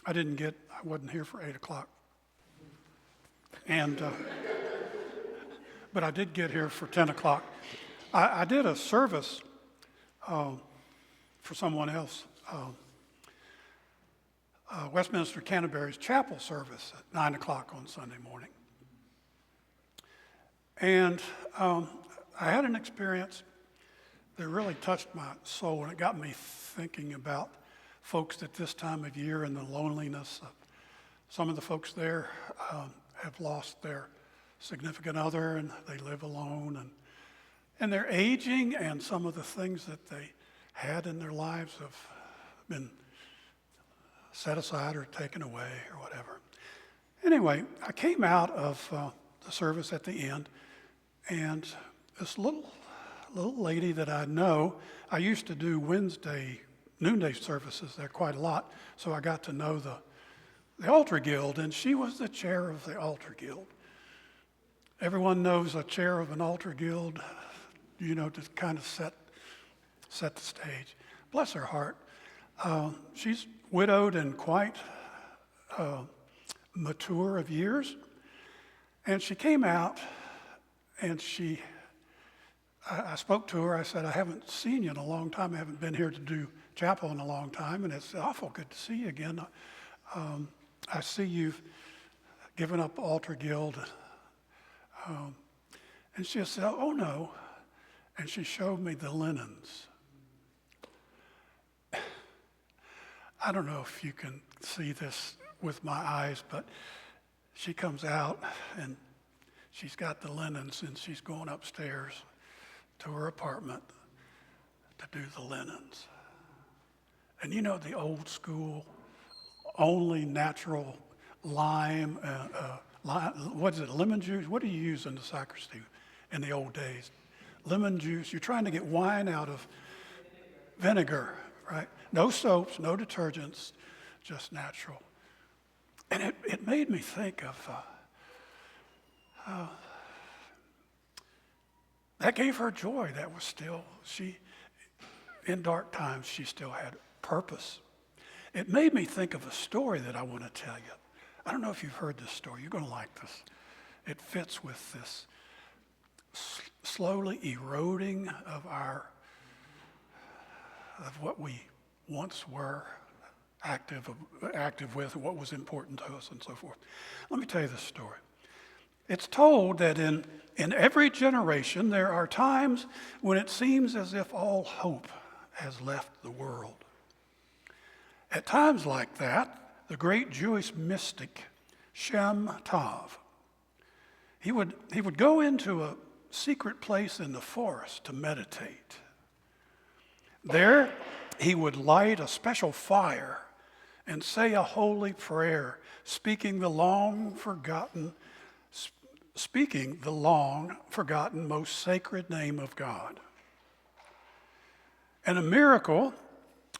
I wasn't here for 8 o'clock. And, but I did get here for 10 o'clock. I did a service for someone else. Westminster Canterbury's chapel service at 9 o'clock on Sunday morning. And I had an experience that really touched my soul, and it got me thinking about folks at this time of year and the loneliness. Some of the folks there have lost their significant other, and they live alone, and they're aging, and some of the things that they had in their lives have been set aside or taken away or whatever. Anyway, I came out of the service at the end, and this little lady that I know, I used to do noonday services there quite a lot, so I got to know the altar guild, and she was the chair of the altar guild. Everyone knows a chair of an altar guild, to kind of set the stage. Bless her heart. She's widowed and quite mature of years, and she came out, and I spoke to her. I said, I haven't seen you in a long time. I haven't been here to do chapel in a long time, and it's awful good to see you again. I see you've given up altar guild. And she said, oh no. And she showed me the linens. I don't know if you can see this with my eyes, but she comes out and she's got the linens, and she's going upstairs to her apartment to do the linens. And the old school, only natural lime, what is it, lemon juice? What do you use in the sacristy in the old days? Lemon juice. You're trying to get wine out of vinegar, right? No soaps, no detergents, just natural. And it made me think of that gave her joy. That was still, in dark times, she still had purpose. It made me think of a story that I want to tell you. I don't know if you've heard this story. You're going to like this. It fits with this slowly eroding of what we once were active with, what was important to us, and so forth. Let me tell you this story. It's told that in every generation there are times when it seems as if all hope has left the world. At times like that, the great Jewish mystic Shem Tov, he would go into a secret place in the forest to meditate. There, he would light a special fire and say a holy prayer, speaking the long forgotten, most sacred name of God. And a miracle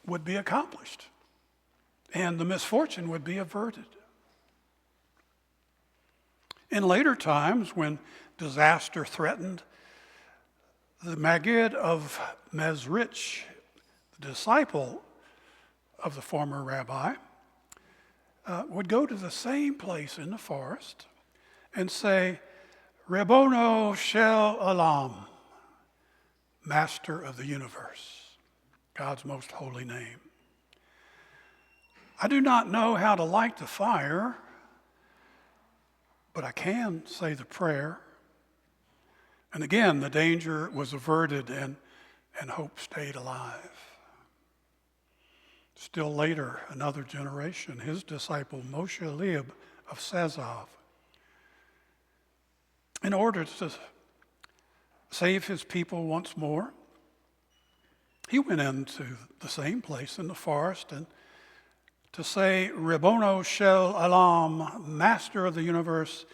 would be accomplished, and the misfortune would be averted. In later times, when disaster threatened, the Maggid of Mezrich, the disciple of the former rabbi, would go to the same place in the forest and say, Rebono Shel Olam, Master of the universe, God's most holy name. I do not know how to light the fire, but I can say the prayer. And again, the danger was averted and hope stayed alive. Still later, another generation, his disciple Moshe Leib of Sazov, in order to save his people once more, he went into the same place in the forest and to say, Rebono Shel Olam, Master of the universe,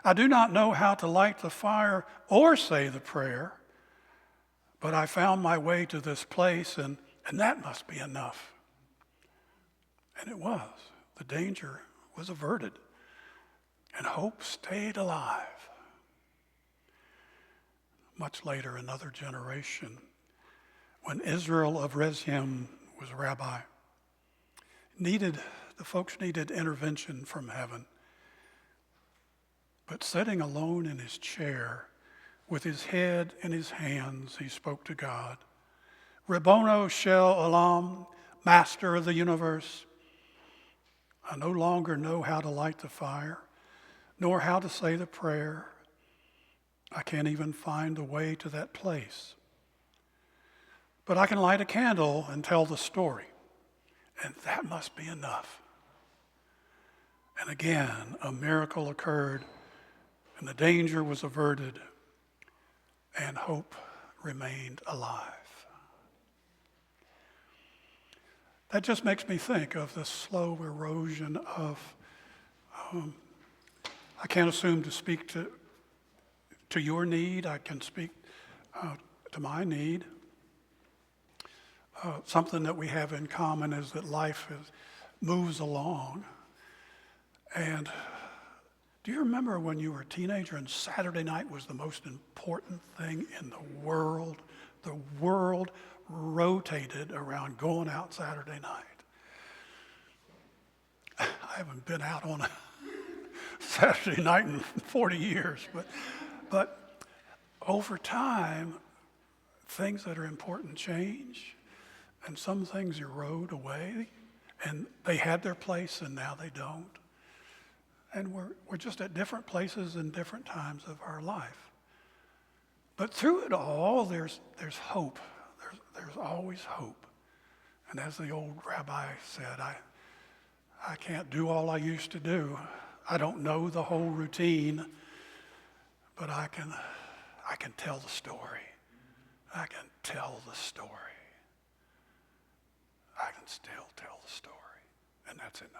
I do not know how to light the fire or say the prayer, but I found my way to this place, and that must be enough. And it was. The danger was averted, and hope stayed alive. Much later, another generation, when Israel of Rezim was rabbi, needed The folks needed intervention from heaven. But sitting alone in his chair, with his head in his hands, he spoke to God. Rabono Shel Olam, Master of the universe, I no longer know how to light the fire, nor how to say the prayer. I can't even find the way to that place. But I can light a candle and tell the story, and that must be enough. And again, a miracle occurred, and the danger was averted, and hope remained alive. That just makes me think of the slow erosion of, I can't assume to speak to your need. I can speak to my need. Something that we have in common is that life moves along. And do you remember when you were a teenager and Saturday night was the most important thing in the world? The world rotated around going out Saturday night. I haven't been out on a Saturday night in 40 years, but over time, things that are important change, and some things erode away, and they had their place and now they don't. And we're just at different places and different times of our life. But through it all, there's hope. There's always hope. And as the old rabbi said, I can't do all I used to do. I don't know the whole routine, but I can tell the story. I can tell the story. I can still tell the story, and that's enough.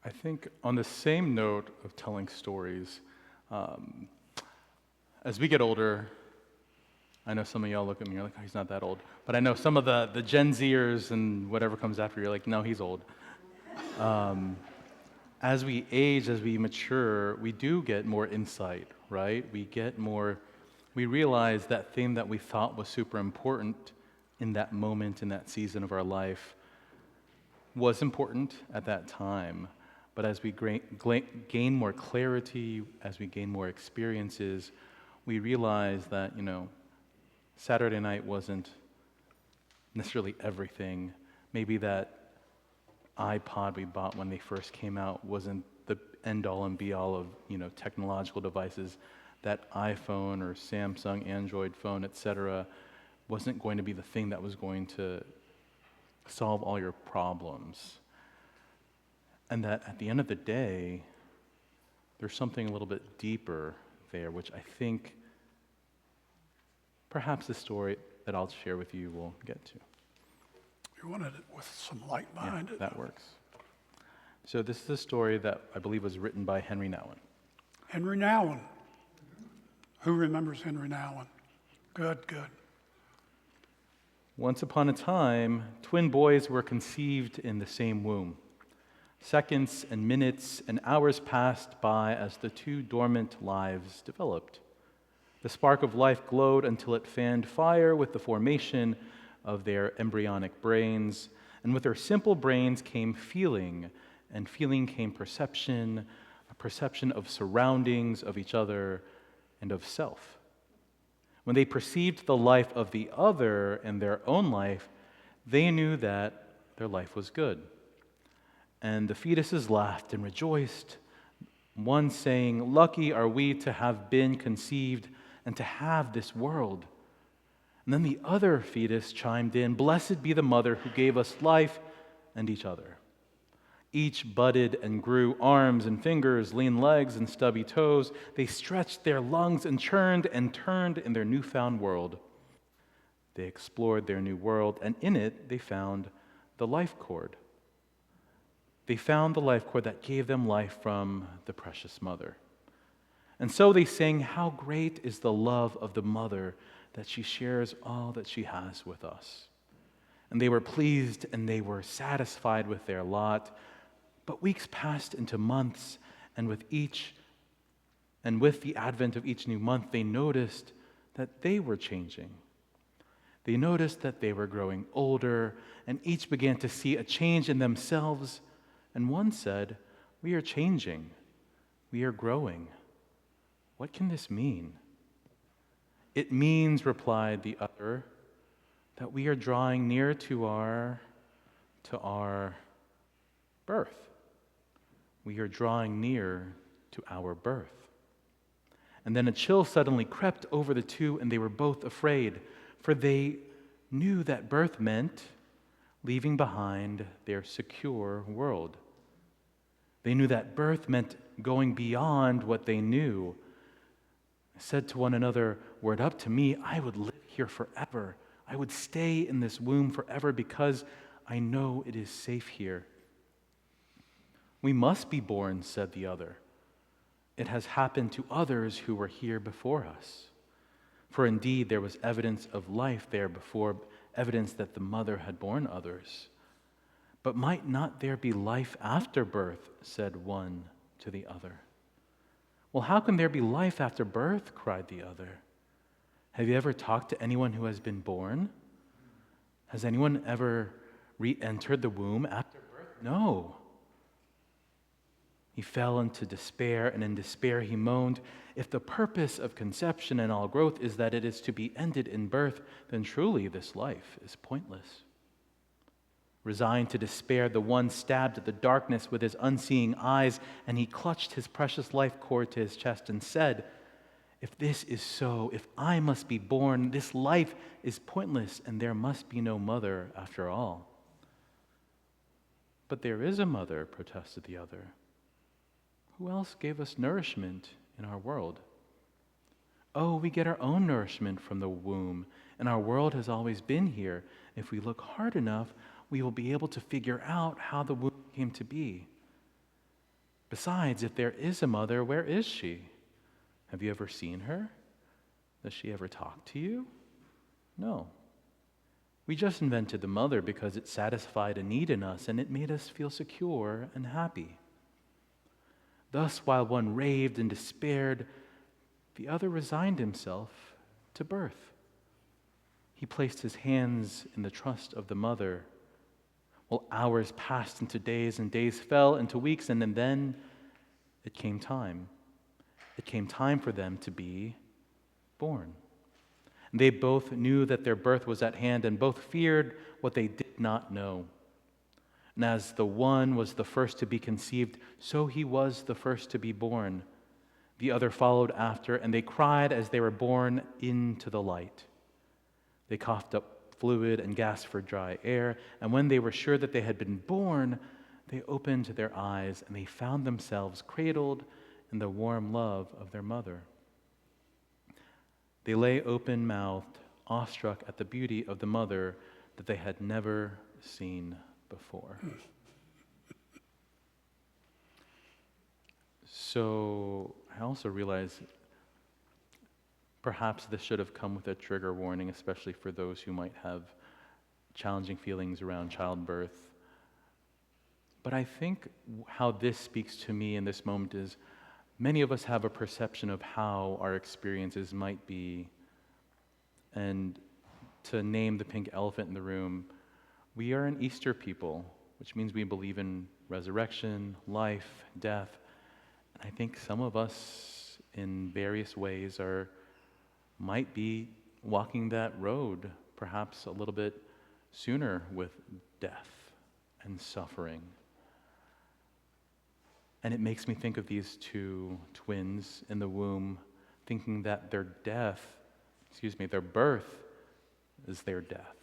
I think on the same note of telling stories, as we get older, I know some of y'all look at me, you're like, oh, he's not that old. But I know some of the Gen Zers and whatever comes after, you're like, no, he's old. As we age, as we mature, we do get more insight, right? We realize that thing that we thought was super important in that moment, in that season of our life, was important at that time. But as we gain more clarity, as we gain more experiences, we realize that, Saturday night wasn't necessarily everything. Maybe that iPod we bought when they first came out wasn't the end-all and be-all of, technological devices. That iPhone or Samsung Android phone, etc., wasn't going to be the thing that was going to solve all your problems. And that at the end of the day, there's something a little bit deeper there, which I think perhaps the story that I'll share with you will get to. You wanted it with some light behind it. That works. So this is a story that I believe was written by Henry Nouwen. Henry Nouwen. Who remembers Henry Nouwen? Good. Once upon a time, twin boys were conceived in the same womb. Seconds and minutes and hours passed by as the two dormant lives developed. The spark of life glowed until it fanned fire with the formation of their embryonic brains, and with their simple brains came feeling, and feeling came perception, a perception of surroundings, of each other, and of self. When they perceived the life of the other and their own life, they knew that their life was good. And the fetuses laughed and rejoiced, one saying, "Lucky are we to have been conceived and to have this world." And then the other fetus chimed in, "Blessed be the mother who gave us life and each other." Each budded and grew arms and fingers, lean legs and stubby toes. They stretched their lungs and churned and turned in their newfound world. They explored their new world, and in it they found the life cord. They found the life cord that gave them life from the precious mother. And so they sang, "How great is the love of the mother, that she shares all that she has with us." And they were pleased and they were satisfied with their lot. But weeks passed into months, and with the advent of each new month, they noticed that they were changing. They noticed that they were growing older, and each began to see a change in themselves. And one said, "We are changing. We are growing. What can this mean?" "It means," replied the other, "that we are drawing near to our birth. We are drawing near to our birth." And then a chill suddenly crept over the two, and they were both afraid, for they knew that birth meant leaving behind their secure world. They knew that birth meant going beyond what they knew. They said to one another, "Were it up to me, I would live here forever. I would stay in this womb forever because I know it is safe here." "We must be born," said the other. "It has happened to others who were here before us." For indeed there was evidence of life there before, evidence that the mother had borne others. "But might not there be life after birth?" said one to the other. "Well, how can there be life after birth?" cried the other. "Have you ever talked to anyone who has been born? Has anyone ever re-entered the womb after birth? No." He fell into despair, and in despair he moaned, "If the purpose of conception and all growth is that it is to be ended in birth, then truly this life is pointless." Resigned to despair, the one stabbed at the darkness with his unseeing eyes, and he clutched his precious life cord to his chest and said, "If this is so, if I must be born, this life is pointless, and there must be no mother after all." "But there is a mother," protested the other. "Who else gave us nourishment in our world?" "Oh, we get our own nourishment from the womb, and our world has always been here. If we look hard enough, we will be able to figure out how the womb came to be. Besides, if there is a mother, where is she? Have you ever seen her? Does she ever talk to you? No. We just invented the mother because it satisfied a need in us, and it made us feel secure and happy." Thus, while one raved and despaired, the other resigned himself to birth. He placed his hands in the trust of the mother. Well, hours passed into days, and days fell into weeks, and then it came time. It came time for them to be born. And they both knew that their birth was at hand, and both feared what they did not know. And as the one was the first to be conceived, so he was the first to be born. The other followed after, and they cried as they were born into the light. They coughed up fluid and gasped for dry air, and when they were sure that they had been born, they opened their eyes, and they found themselves cradled in the warm love of their mother. They lay open-mouthed, awestruck at the beauty of the mother that they had never seen before. So I also realize perhaps this should have come with a trigger warning, especially for those who might have challenging feelings around childbirth. But I think how this speaks to me in this moment is many of us have a perception of how our experiences might be. And to name the pink elephant in the room, we are an Easter people, which means we believe in resurrection, life, death. And I think some of us in various ways might be walking that road perhaps a little bit sooner with death and suffering. And it makes me think of these two twins in the womb, thinking that their birth is their death.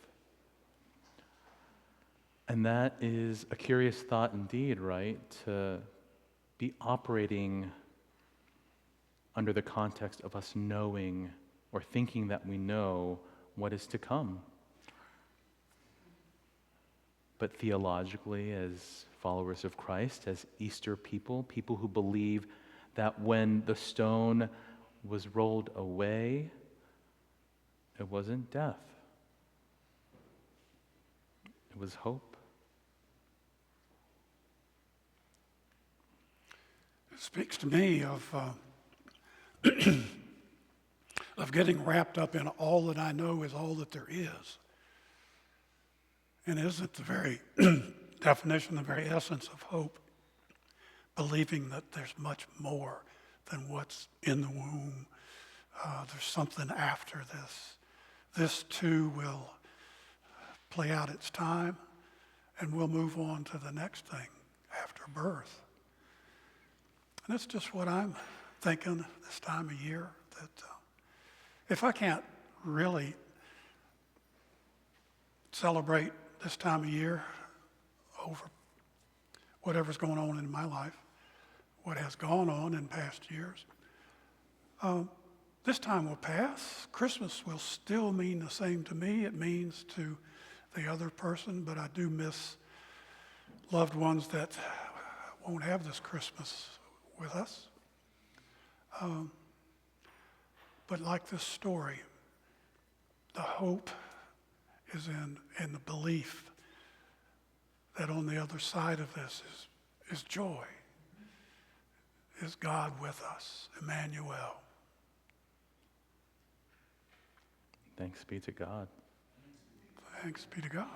And that is a curious thought indeed, right? To be operating under the context of us knowing or thinking that we know what is to come. But theologically, as followers of Christ, as Easter people who believe that when the stone was rolled away, it wasn't death. It was hope. It speaks to me of of getting wrapped up in all that I know is all that there is. And isn't the very definition, the very essence of hope, believing that there's much more than what's in the womb. There's something after this. This too will play out its time, and we'll move on to the next thing after birth. And that's just what I'm thinking this time of year, that if I can't really celebrate this time of year over whatever's going on in my life, what has gone on in past years, this time will pass. Christmas will still mean the same to me. It means to the other person, but I do miss loved ones that won't have this Christmas with us. But like this story, the hope is in the belief that on the other side of this is joy, is God with us, Emmanuel. Thanks be to God. Thanks be to God.